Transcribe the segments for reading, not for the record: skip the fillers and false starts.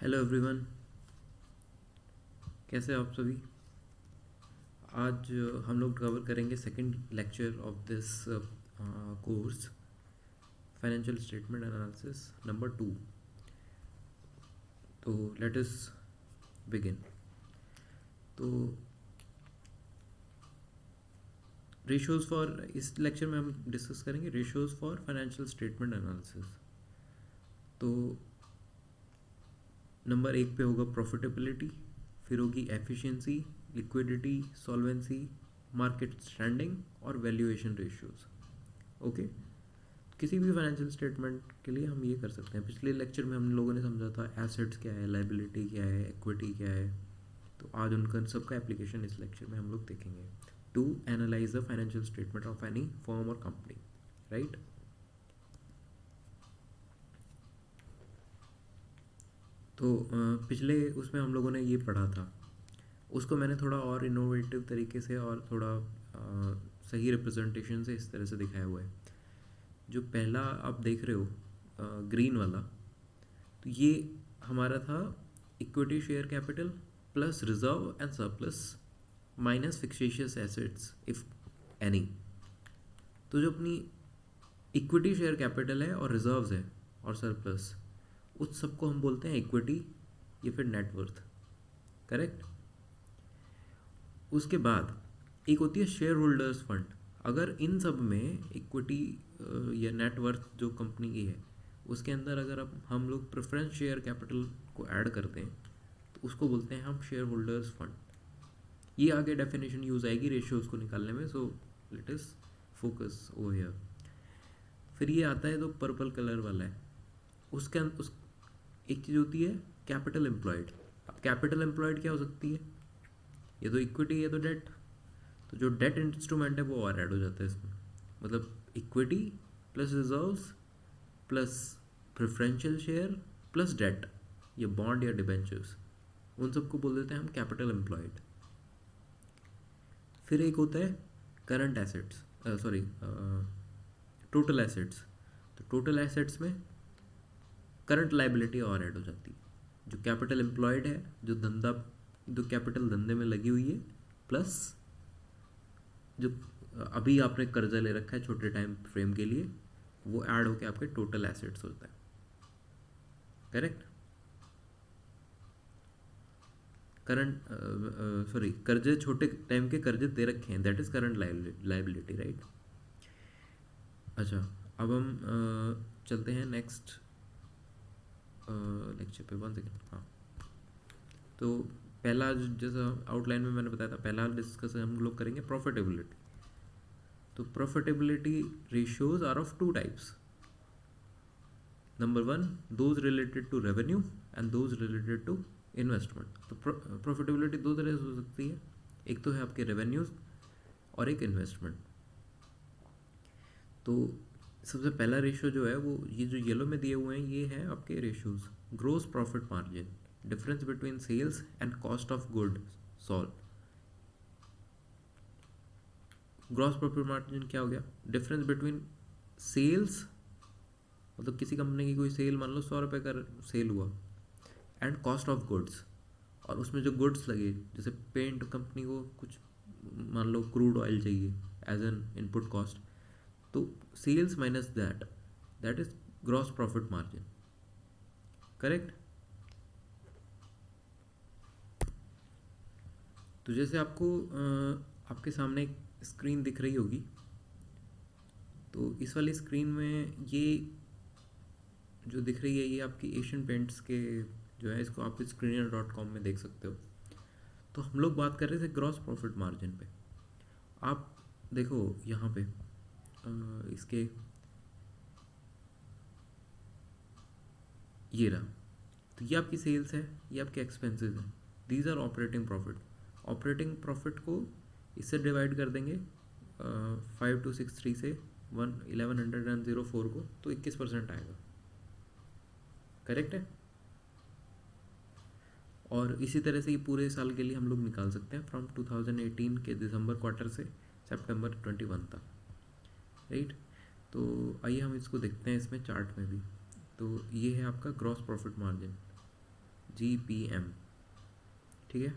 Hello everyone, कैसे हो आप सभी। आज हम लोग कवर करेंगे second lecture of this course, financial statement analysis number 2। तो लेट अस बिगिन। तो रेशियोज फॉर, इस लेक्चर में हम डिस्कस करेंगे ratios for financial statement analysis. तो नंबर 1 पे होगा प्रॉफिटेबिलिटी, फिर होगी efficiency, liquidity, solvency, market standing और वैल्यूएशन रेशियोज। ओके, किसी भी फाइनेंशियल स्टेटमेंट के लिए हम ये कर सकते हैं। पिछले लेक्चर में हम लोगों ने समझा था एसेट्स क्या है, लाइबिलिटी क्या है, इक्विटी क्या है। तो आज उनका सबका एप्लीकेशन इस लेक्चर में हम लोग देखेंगे। To analyse the financial statement of any firm और कंपनी, राइट। तो पिछले उसमें हम लोगों ने ये पढ़ा था, उसको मैंने थोड़ा और इनोवेटिव तरीके से और थोड़ा सही रिप्रेजेंटेशन से इस तरह से दिखाया हुआ है। जो पहला आप देख रहे हो ग्रीन वाला, तो ये हमारा था equity share capital plus reserve and surplus minus fictitious assets if any. तो जो अपनी इक्विटी शेयर कैपिटल है और रिजर्व्स है और सरप्लस, उस सबको हम बोलते हैं इक्विटी या फिर नेटवर्थ, करेक्ट। उसके बाद एक होती है शेयर होल्डर्स फंड। अगर इन सब में इक्विटी या नेटवर्थ जो कंपनी की है उसके अंदर अगर अब हम लोग प्रेफरेंस शेयर कैपिटल को ऐड करते हैं तो उसको बोलते हैं हम शेयर होल्डर्स फंड। ये आगे डेफिनेशन यूज़ आएगी रेशियोज को निकालने में, so let us focus over here. फिर ये आता है तो पर्पल कलर वाला है, उसके उस एक चीज़ होती है कैपिटल एम्प्लॉयड। अब कैपिटल एम्प्लॉयड क्या हो सकती है, ये तो इक्विटी है तो डेट। तो जो डेट इंस्ट्रूमेंट है वो और ऐड हो जाता है इसमें, मतलब equity plus reserves plus preferential share plus debt, ये बॉन्ड या डिबेंचर्स, उन सबको बोल देते हैं हम कैपिटल एम्प्लॉयड। फिर एक होता है current assets, sorry total assets. तो टोटल एसेट्स में करंट लाइबिलिटी और ऐड हो जाती है। जो कैपिटल एम्प्लॉयड है, जो कैपिटल धंधे में लगी हुई है, प्लस जो अभी आपने कर्जा ले रखा है छोटे टाइम फ्रेम के लिए, वो ऐड होके आपके टोटल एसेट्स होता है, करेक्ट। करंट सॉरी कर्जे, छोटे टाइम के कर्जे दे रखे हैं, that is current liability, right. अच्छा, अब हम चलते हैं नेक्स्ट लेक्चर पे। 1 सेकेंड, हाँ। तो पहला जैसा आउटलाइन में मैंने बताया था, पहला डिस्कस हम लोग करेंगे प्रॉफिटेबिलिटी। तो profitability ratios are of 2 types. Number 1, those related to revenue and those related to investment. तो प्रॉफिटेबिलिटी दो तरह से हो सकती है, एक तो है आपके रेवेन्यूज और एक इन्वेस्टमेंट। तो सबसे पहला रेशियो जो है वो ये जो येलो में दिए हुए हैं ये है आपके ratios. Gross profit margin, difference between sales and cost of good sold. Gross profit margin क्या हो गया, डिफरेंस बिटवीन सेल्स, मतलब किसी कंपनी की कोई सेल मान लो 100 रुपये का सेल हुआ, एंड कॉस्ट ऑफ गुड्स, और उसमें जो गुड्स लगे, जैसे पेंट कंपनी को कुछ मान लो क्रूड ऑयल चाहिए एज एन इनपुट कॉस्ट, तो sales minus that is gross profit margin, correct. तो जैसे आपको आपके सामने एक स्क्रीन दिख रही होगी, तो इस वाली स्क्रीन में ये जो दिख रही है ये आपकी एशियन पेंट्स के जो है, इसको आप screener.com में देख सकते हो। तो हम लोग बात कर रहे थे ग्रॉस प्रॉफिट मार्जिन पे। आप देखो यहाँ पे इसके ये रहा, तो ये आपकी सेल्स है, ये आपके एक्सपेंसेस हैं, these are operating profit. Operating profit को इससे डिवाइड कर देंगे 5263 से 1104 को, तो 21% आएगा, करेक्ट है। और इसी तरह से ये पूरे साल के लिए हम लोग निकाल सकते हैं फ्रॉम 2018 के दिसंबर क्वार्टर से सितंबर 21 तक, राइट। तो आइए हम इसको देखते हैं इसमें चार्ट में भी। तो ये है आपका ग्रॉस प्रॉफिट मार्जिन। GPM, ठीक है।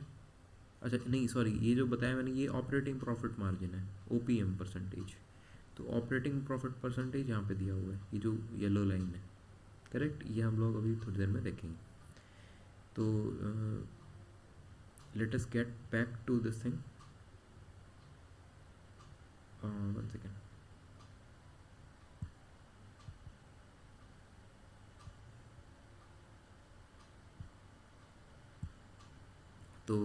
अच्छा नहीं सॉरी, ये जो बताया मैंने ये ऑपरेटिंग प्रॉफिट मार्जिन है, OPM परसेंटेज। तो ऑपरेटिंग प्रॉफिट परसेंटेज यहाँ पे दिया हुआ है, ये जो येलो लाइन है, करेक्ट। ये हम लोग अभी थोड़ी देर में देखेंगे। तो let us get back to this thing, one second. तो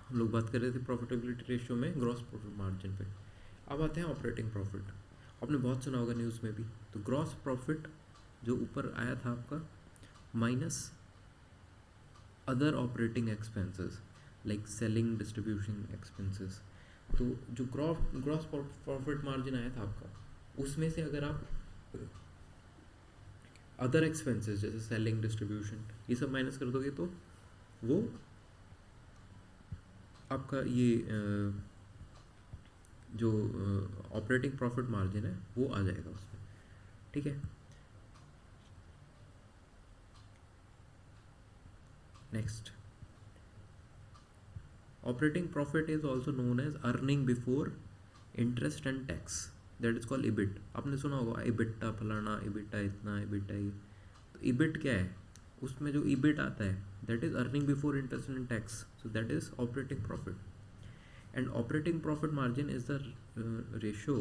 हम लोग बात कर रहे थे प्रॉफिटेबिलिटी रेशियो में ग्रॉस प्रॉफिट मार्जिन पे। अब आते हैं ऑपरेटिंग प्रॉफिट। आपने बहुत सुना होगा न्यूज़ में भी। तो ग्रॉस प्रॉफिट जो ऊपर आया था आपका, minus other operating expenses like selling distribution expenses. तो जो ग्रॉस प्रॉफिट मार्जिन आया था आपका, उसमें से अगर आप अदर एक्सपेंसेस जैसे सेलिंग डिस्ट्रीब्यूशन ये सब माइनस कर दोगे तो वो आपका ये जो ऑपरेटिंग प्रॉफिट मार्जिन है वो आ जाएगा उसमें, ठीक है। Next, operating profit is also known as earning before interest and tax, that is called EBIT. आपने सुना होगा इबिटा फलाना, इबिटा इतना, इबिटा ये। तो इबिट क्या है, उसमें जो इबिट आता है that is earning before interest and tax, so that is operating profit. And operating profit margin is the ratio,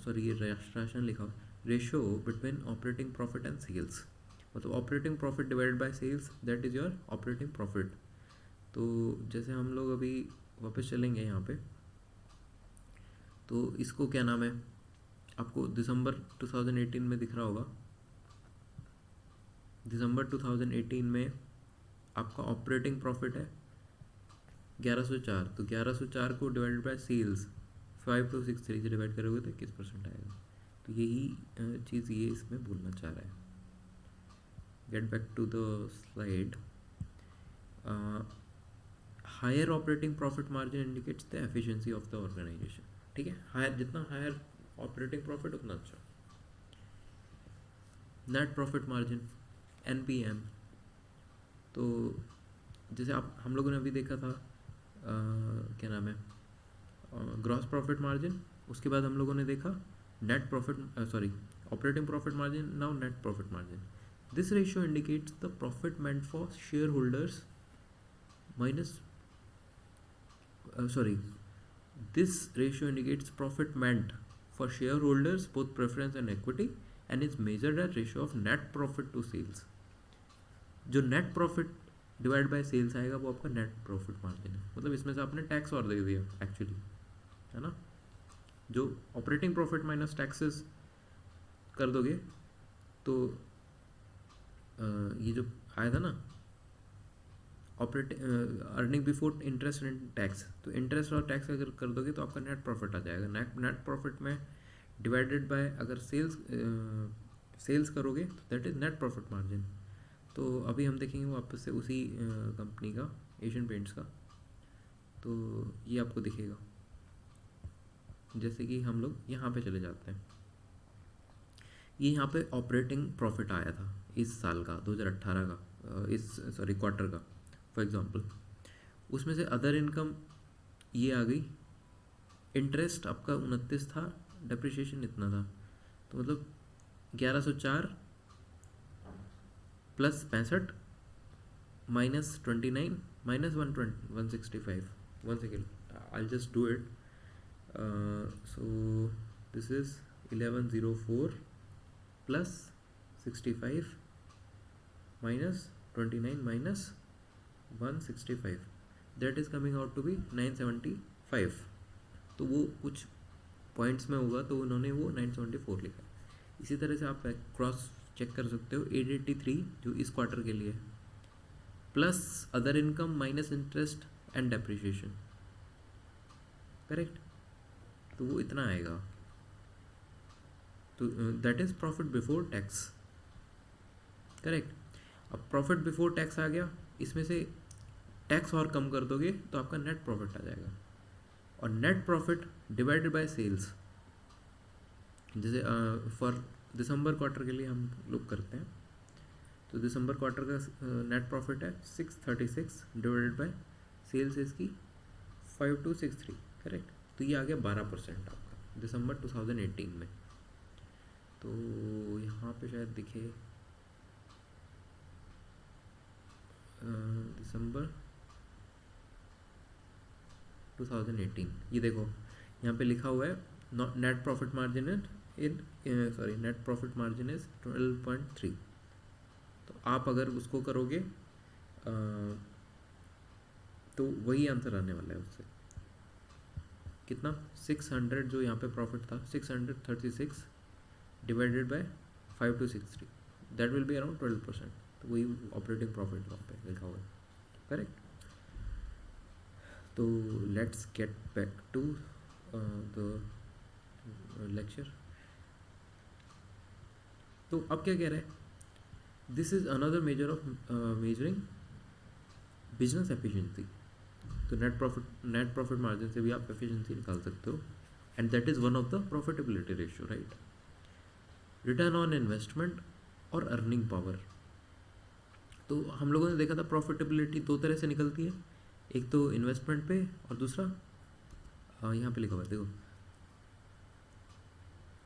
sorry ये राशन लिखा, ratio between operating profit and sales. मतलब operating profit divided by sales, that is your operating profit. तो जैसे हम लोग अभी वापस चलेंगे यहाँ पे, तो इसको क्या नाम है, आपको दिसंबर 2018 में दिख रहा होगा। दिसंबर 2018 में आपका ऑपरेटिंग प्रॉफिट है 1104। तो 1104 को डिवाइडेड बाय सेल्स 5263 से डिवाइड करोगे तो 21% आएगा। तो यही चीज़ ये इसमें बोलना चाह रहा है। Get back to the slide. Higher operating profit margin indicates the efficiency of the organisation, ठीक है। हायर, जितना हायर ऑपरेटिंग प्रॉफिट उतना अच्छा। नेट प्रॉफिट मार्जिन NPM, तो जैसे आप हम लोगों ने अभी देखा था क्या नाम है, ग्रॉस प्रॉफिट मार्जिन, उसके बाद हम लोगों ने देखा net profit, sorry operating profit margin, now net profit margin. This ratio indicates the profit meant for share holders minus, sorry, this ratio indicates profit meant for shareholders both preference and equity and is measured as ratio of net profit to sales। जो net profit divide by sales आएगा वो आपका net profit margin है। मतलब इसमें से आपने tax और दे दिया एक्चुअली, है ना। जो ऑपरेटिंग प्रॉफिट माइनस टैक्सेस कर दोगे तो ये जो आया था ना operating earning before interest and tax, तो इंटरेस्ट और टैक्स अगर कर दोगे तो आपका नेट प्रॉफिट आ जाएगा। नेट प्रॉफिट में डिवाइडेड बाय अगर सेल्स करोगे तो that is net profit margin. तो अभी हम देखेंगे वापस से उसी कंपनी का, एशियन पेंट्स का। तो ये आपको दिखेगा, जैसे कि हम लोग यहाँ पे चले जाते हैं। ये यहाँ पे ऑपरेटिंग प्रॉफिट आया था इस साल का, 2018 का, इस सॉरी क्वार्टर का फॉर एग्जांपल। उसमें से अदर इनकम ये आ गई, इंटरेस्ट आपका 29 था, डेप्रिसिएशन इतना था। तो मतलब 1104 plus 65 minus 29 minus 165, 1 second I just do it. So this is 1104 plus 65 minus 29 minus 165, that is coming out to be 975। तो वो कुछ पॉइंट्स में होगा तो उन्होंने वो 974 लिखा। इसी तरह से आप क्रॉस चेक कर सकते हो 883 जो इस क्वार्टर के लिए, plus other income minus interest and depreciation, correct. तो वो इतना आएगा। तो that is profit before tax, correct. अब प्रॉफिट बिफोर टैक्स आ गया, इसमें से टैक्स और कम कर दोगे तो आपका नेट प्रॉफिट आ जाएगा। और net profit divided by sales, जैसे फॉर दिसंबर क्वार्टर के लिए हम लोग करते हैं, तो दिसंबर क्वार्टर का नेट प्रॉफिट है 636 डिवाइडेड बाय सेल्स इसकी 5263, करेक्ट। तो ये आ गया 12% आपका दिसंबर 2018 में। तो यहाँ पे शायद दिखे दिसंबर 2018, ये देखो यहाँ पे लिखा हुआ है net profit margin net profit margin is 12.3। तो आप अगर उसको करोगे तो वही आंसर आने वाला है उससे। कितना 600 जो यहाँ पे प्रॉफिट था 636 divided by 5263, that will be around 12%। तो वही ऑपरेटिंग प्रॉफिट वहाँ पे लिखा हुआ है, करेक्ट। तो let's get back to the lecture. तो अब क्या कह रहे हैं, this is another measure of measuring business efficiency. तो नेट प्रॉफिट मार्जिन से भी आप एफिशिएंसी निकाल सकते हो, and that is one of the profitability ratio, right. Return on investment और अर्निंग पावर। तो हम लोगों ने देखा था प्रॉफिटेबिलिटी दो तरह से निकलती है, एक तो इन्वेस्टमेंट पे और दूसरा यहाँ पे लिखा हुआ है देखो,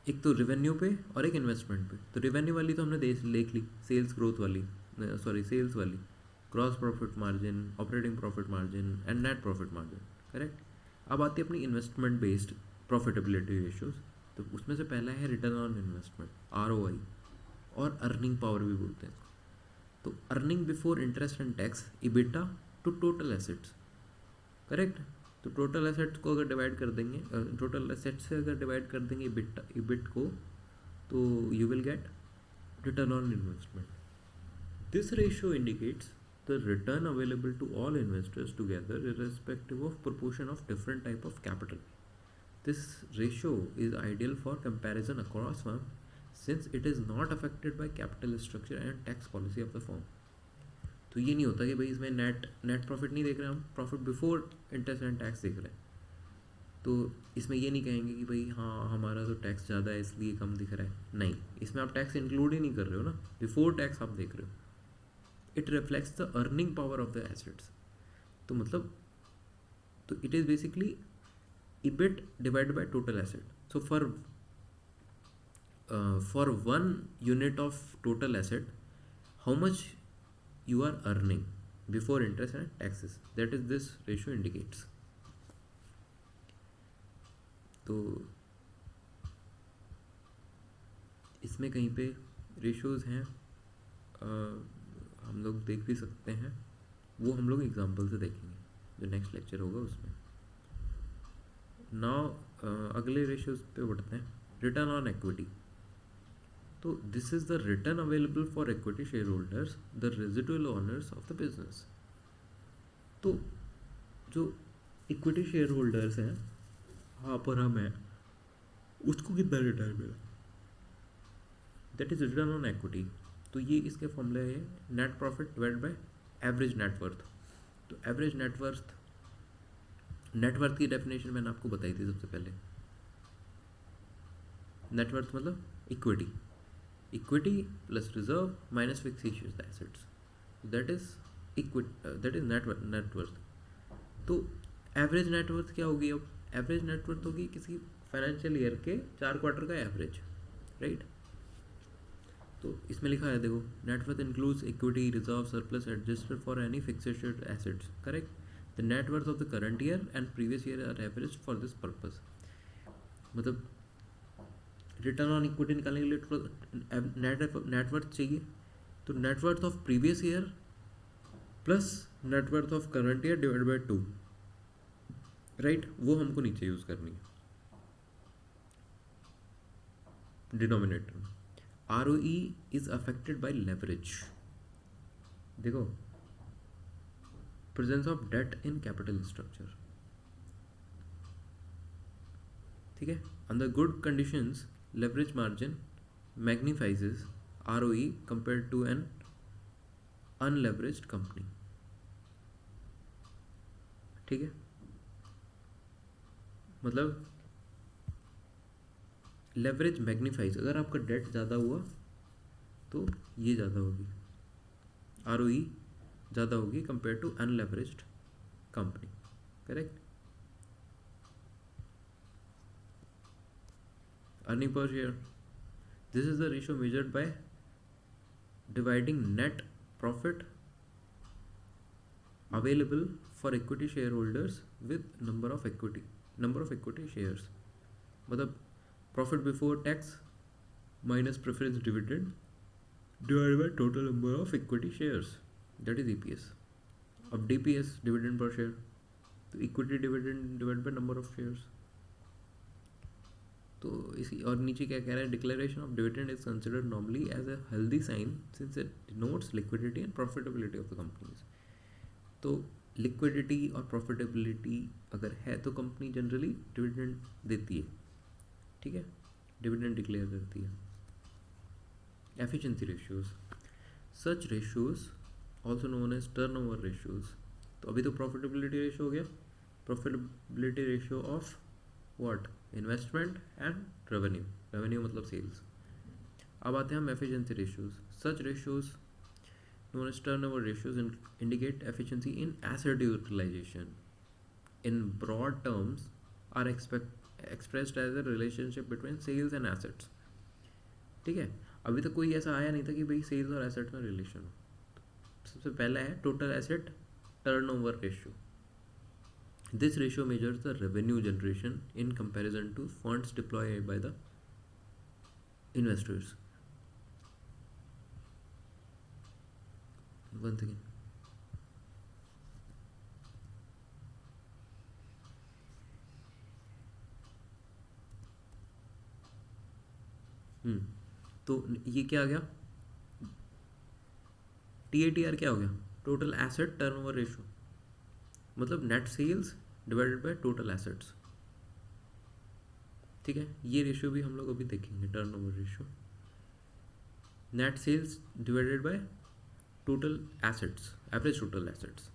एक तो रेवेन्यू पे और एक इन्वेस्टमेंट पे। तो रेवेन्यू वाली तो हमने देख ली, सेल्स ग्रोथ वाली, सेल्स वाली, gross profit margin, operating profit margin and net profit margin, correct. अब आती है अपनी इन्वेस्टमेंट बेस्ड प्रॉफिटेबिलिटी रेशियोज। तो उसमें से पहला है रिटर्न ऑन इन्वेस्टमेंट, ROI, और अर्निंग पावर भी बोलते हैं। तो earning before interest and tax, EBITDA to total assets, correct. तो टोटल एसेट्स को अगर डिवाइड कर देंगे, टोटल एसेट्स से अगर डिवाइड कर देंगे EBIT को, तो you will get return on investment. This ratio indicates the return available to all investors together irrespective of proportion of different type of capital. This ratio is ideal for comparison across firms since it is not affected by capital structure and tax policy of the firm. तो ये नहीं होता कि भाई इसमें net profit नहीं देख रहे हम, profit before interest and tax देख रहे हैं। तो इसमें ये नहीं कहेंगे कि भाई हाँ हमारा तो टैक्स ज़्यादा है इसलिए कम दिख रहा है, नहीं, इसमें आप टैक्स इंक्लूड ही नहीं कर रहे हो ना, बिफोर टैक्स आप देख रहे हो। It reflects the earning power of the assets. तो मतलब तो it is basically EBIT divided by total asset. So for 1 unit of total asset how much you are earning before interest and taxes, that is this ratio indicates. तो इसमें कहीं पे ratios हैं, हम लोग देख भी सकते हैं, वो हम लोग एग्जांपल से देखेंगे जो नेक्स्ट लेक्चर होगा उसमें। नाउ अगले रेशियोज पे बढ़ते हैं, रिटर्न ऑन इक्विटी। तो this is the return available for equity share holders the residual owners of the business. तो जो इक्विटी शेयर होल्डर्स हैं, आप और हम हैं, उसको कितना रिटर्न मिला, that is return on equity. तो ये इसके फॉर्मूले है net profit divide by average net worth. तो एवरेज नेटवर्थ की डेफिनेशन मैंने आपको बताई थी सबसे पहले। नेटवर्थ मतलब equity plus reserve minus fixation assets, that is net worth. तो एवरेज नेटवर्थ क्या होगी, अब एवरेज नेटवर्थ होगी किसी फाइनेंशियल ईयर के 4 क्वार्टर का एवरेज, राइट। तो इसमें लिखा है देखो, net worth includes equity, reserve, surplus adjusted for any fixed assets, correct. The net worth of the current year and previous year are average for this purpose. मतलब रिटर्न ऑन इक्विटी निकालने के लिए नेटवर्थ चाहिए, तो net worth of previous year plus net worth of current year divide by 2, right, वो हमको नीचे use करनी है डिनोमिनेटर में। ROE is affected by leverage, देखो, presence of debt in capital structure, ठीक है। Under good conditions leverage margin magnifies ROE compared to an unleveraged company, ठीक है। मतलब लेवरेज मैग्नीफाइज, अगर आपका डेट ज़्यादा हुआ तो ये ज़्यादा होगी, ROE ज़्यादा होगी compare to unleveraged company, correct. Earning per share, this is the ratio measured by dividing net profit available for equity shareholders with number of equity shares, मतलब profit before tax minus preference dividend divided by total number of equity shares, that is EPS। अब DPS dividend per share, तो equity dividend divide by number of shares. तो इसी और नीचे क्या कह रहा है, declaration of dividend is considered normally as a healthy sign since it denotes liquidity and profitability of the companies. तो लिक्विडिटी और प्रॉफिटेबिलिटी अगर है तो कंपनी जनरली डिविडेंड देती है, ठीक है, डिविडेंड डिक्लेयर करती है। Efficiency ratios, such ratios also known as turnover ratios. तो अभी तो प्रॉफिटेबिलिटी रेशियो हो गया, profitability ratio of what, investment and revenue, revenue मतलब सेल्स। अब आते हैं हम efficiency ratios. Such ratios known as turnover ratios indicate efficiency in asset utilization. In broad terms, are expressed as a relationship between sales and assets. ठीक है, अभी तक कोई ऐसा आया नहीं था कि भाई सेल्स और एसेट में रिलेशन हो। सबसे पहला है total asset turnover ratio. This ratio measures the revenue generation in comparison to funds deployed by the investors. Once again, तो ये क्या आ गया, TATR क्या हो गया, टोटल एसेट टर्नओवर रेशियो, मतलब net sales divided by total assets. ठीक है, ये रेशियो भी हम लोग अभी देखेंगे, turnover ratio, net sales divided by total assets, average total assets.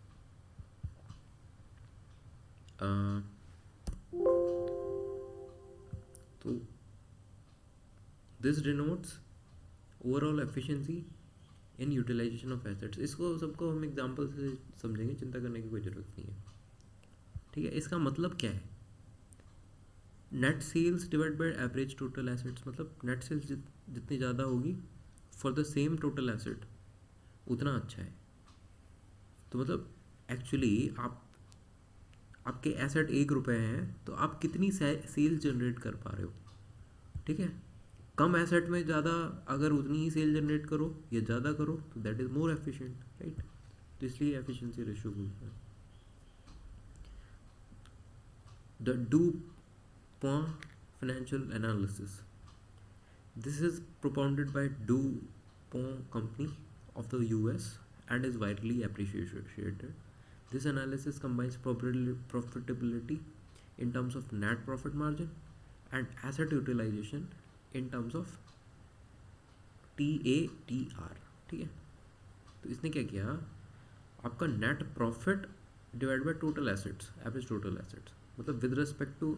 तो this denotes overall efficiency in utilization of assets. इसको सबको हम एग्जांपल से समझेंगे, चिंता करने की कोई ज़रूरत नहीं है, ठीक है। इसका मतलब क्या है, net sales divide by average total assets, मतलब नेट सेल्स जितनी ज़्यादा होगी for the same total asset उतना अच्छा है। तो मतलब एक्चुअली आपके एसेट 1 रुपये हैं तो आप कितनी सेल जनरेट कर पा रहे हो, ठीक है। कम एसेट में ज़्यादा, अगर उतनी ही सेल जनरेट करो या ज़्यादा करो तो that is more efficient, right. तो इसलिए एफिशिएंसी रेशियो बोलते हैं। The DuPont financial analysis, this is propounded by DuPont company of the US and is widely appreciated. This analysis combines profitability in terms of net profit margin and asset utilization in terms of TATR, ठीक है। तो इसने क्या किया, आपका net profit divide by total assets, average total assets, मतलब with respect to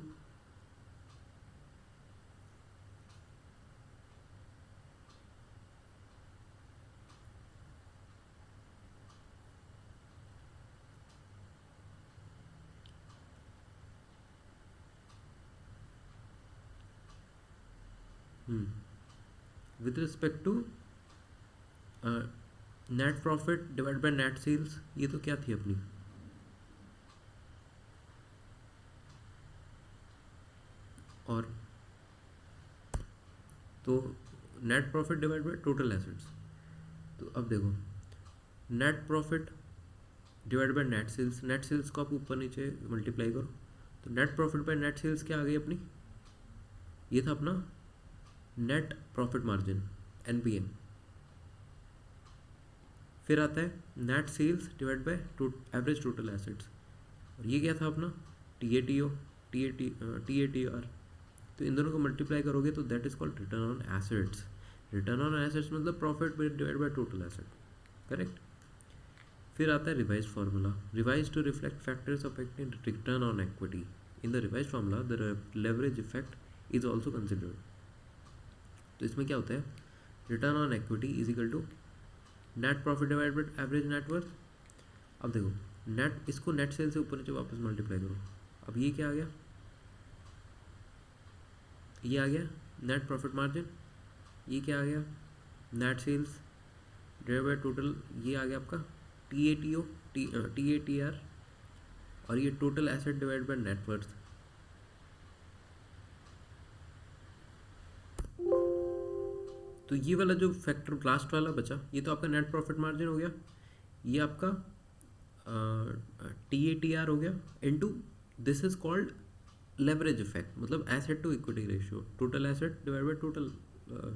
with respect to net profit divide by net sales. ये तो क्या थी अपनी, और तो net profit divide by total assets. तो अब देखो, net profit divide by net sales, net sales को आप ऊपर नीचे मल्टीप्लाई करो, तो net profit by net sales क्या आ गई अपनी, ये था अपना नेट प्रॉफिट मार्जिन, NPM। फिर आता है net sales divide by average total assets, और ये क्या था अपना TATR। तो इन दोनों को मल्टीप्लाई करोगे तो that is called return on assets. Return on assets मतलब profit divide by total asset, correct. फिर आता है revise formula, revise to reflect factors affecting return on equity. In the revise formula the leverage effect is also considered. तो इसमें क्या होता है, return on equity is equal to net profit divide by average net worth. अब देखो net, इसको net cell से ऊपर नीचे वापस मल्टीप्लाई करो। अब ये क्या आ गया, ये आ गया नेट प्रॉफिट मार्जिन। ये क्या आ गया, net sales divide by total, ये आ गया आपका TATO, TATR। और ये total asset divide by net worth. तो ये वाला जो फैक्टर लास्ट वाला बचा, ये तो आपका नेट प्रॉफिट मार्जिन हो गया, ये आपका TATR हो गया, into this is called leverage effect, मतलब asset to equity ratio, total asset divide by total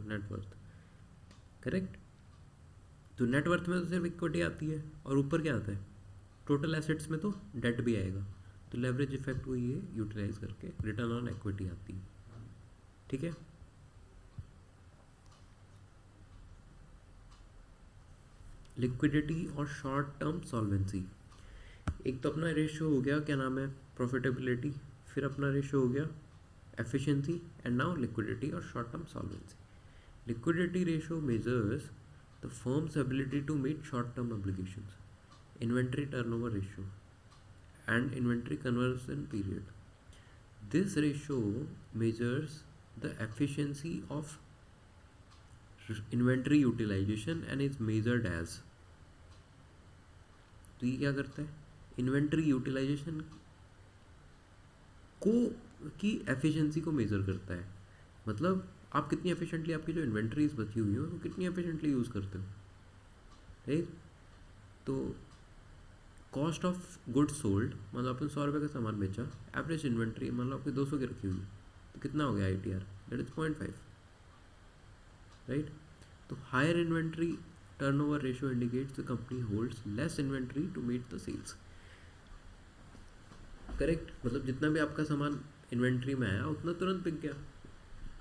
net worth. Correct. तो नेटवर्थ में तो सिर्फ इक्विटी आती है, और ऊपर क्या आता है, टोटल एसेट्स में तो डेट भी आएगा। तो लेवरेज इफेक्ट को ये यूटिलाइज करके रिटर्न ऑन इक्विटी आती है। ठीक है। लिक्विडिटी और शॉर्ट टर्म सॉल्वेंसी, एक तो अपना रेशियो हो गया, क्या नाम है, प्रॉफिटेबिलिटी, फिर अपना रेशियो हो गया एफिशिएंसी, एंड नाउ लिक्विडिटी और short term solvency. Liquidity ratio measures the firm's ability to meet short term obligations, inventory turnover ratio and inventory conversion period. This ratio measures the efficiency of inventory utilization and is measured as, तो ये क्या करता है, inventory utilisation को की efficiency को major करता है। मतलब आप कितनी एफिशिएंटली आपकी जो इन्वेंट्रीज बची हुई हो, वो कितनी एफिशिएंटली यूज़ करते हो, राइट। तो कॉस्ट ऑफ गुड्स सोल्ड, मतलब आपने 100 रुपये का सामान बेचा, एवरेज इन्वेंट्री मतलब आपकी 200 की रखी हुई है, तो कितना हो गया ITR, दैट इज 0.5, राइट। तो higher inventory turnover ratio indicates the company holds less inventory to meet the sales. Correct, मतलब जितना भी आपका सामान इन्वेंट्री में आया उतना तुरंत बिक गया।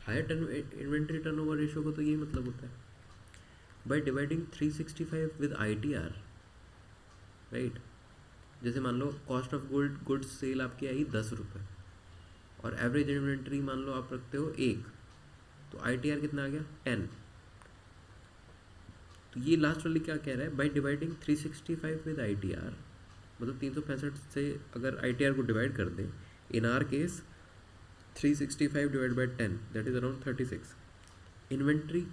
हायर इन्वेंट्री टर्नओवर रेशियो को तो यही मतलब होता है। By dividing 365 with ITR, right. जैसे मान लो कॉस्ट ऑफ गुड्स सेल आपकी आई 10 रुपये, और एवरेज इन्वेंट्री मान लो आप रखते हो 1, तो ITR कितना आ गया 10। तो ये लास्ट वाली क्या कह रहा है, बाय डिवाइडिंग 365 विद ITR, मतलब 365 से अगर ITR को डिवाइड कर दें, in our case 365 divide by 10, that is around 36, inventory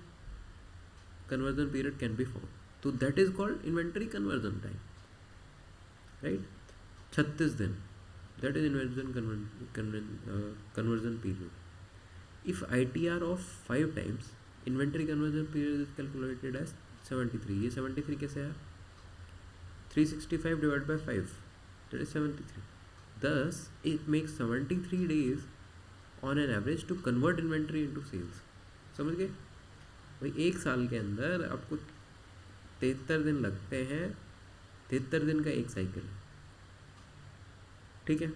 conversion period can be found. तो that is called inventory conversion time, right. 36 दिन, that is conversion period. If ITR of 5 times, inventory conversion period is calculated as 73. ये 73 कैसे आया, 365 divided by 5, that is 73. Thus it makes 73 days on an average to convert inventory into sales. समझ गए भाई, एक साल के अंदर आपको 73 दिन लगते हैं, 73 दिन का एक साइकिल है, ठीक है,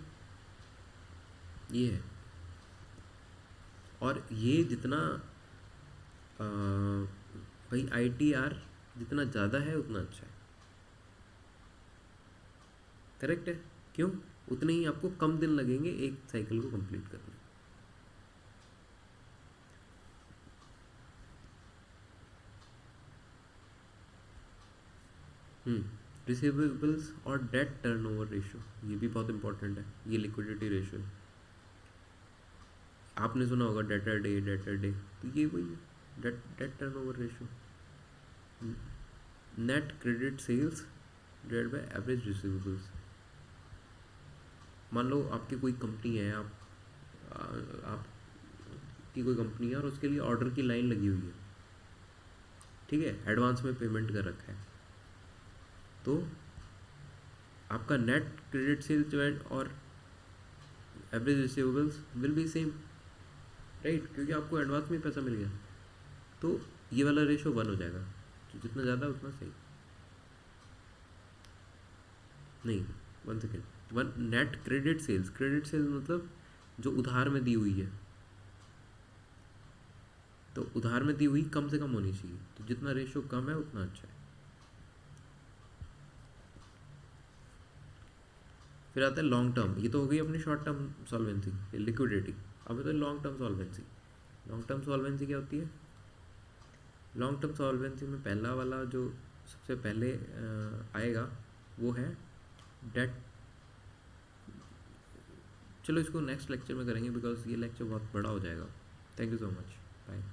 ये है। और ये जितना भाई ITR जितना ज़्यादा है उतना अच्छा है, करेक्ट है, क्यों, उतने ही आपको कम दिन लगेंगे एक साइकिल को कंप्लीट करने। रिसीवेबल्स और डेट टर्नओवर रेशियो, ये भी बहुत इंपॉर्टेंट है, ये लिक्विडिटी रेशियो है। आपने सुना होगा डेटर डे, तो ये वही है debt turnover ratio. Net credit sales divided by average receivables. मान लो आपकी कोई कंपनी है, आपकी कोई कंपनी है और उसके लिए ऑर्डर की लाइन लगी हुई है, ठीक है, एडवांस में पेमेंट कर रखा है, तो आपका नेट क्रेडिट सेल्स डिवाइड और average receivables will be same, right, क्योंकि आपको एडवांस में पैसा मिल गया, तो ये वाला रेशो 1 हो जाएगा, तो जितना ज़्यादा उतना सही। नहीं, 1 सेकेंड, 1 नेट क्रेडिट सेल्स मतलब जो उधार में दी हुई है, तो उधार में दी हुई कम से कम होनी चाहिए, तो जितना रेशो कम है उतना अच्छा है। फिर आता है लॉन्ग टर्म, ये तो हो गई अपनी शॉर्ट टर्म सॉल्वेंसी, लिक्विडिटी। अब है तो long term solvency. Long term solvency क्या होती है, लॉन्ग टर्म सॉल्वेंसी में पहला वाला जो सबसे पहले आएगा वो है डेट। चलो इसको नेक्स्ट लेक्चर में करेंगे बिकॉज ये लेक्चर बहुत बड़ा हो जाएगा। Thank you so much, bye.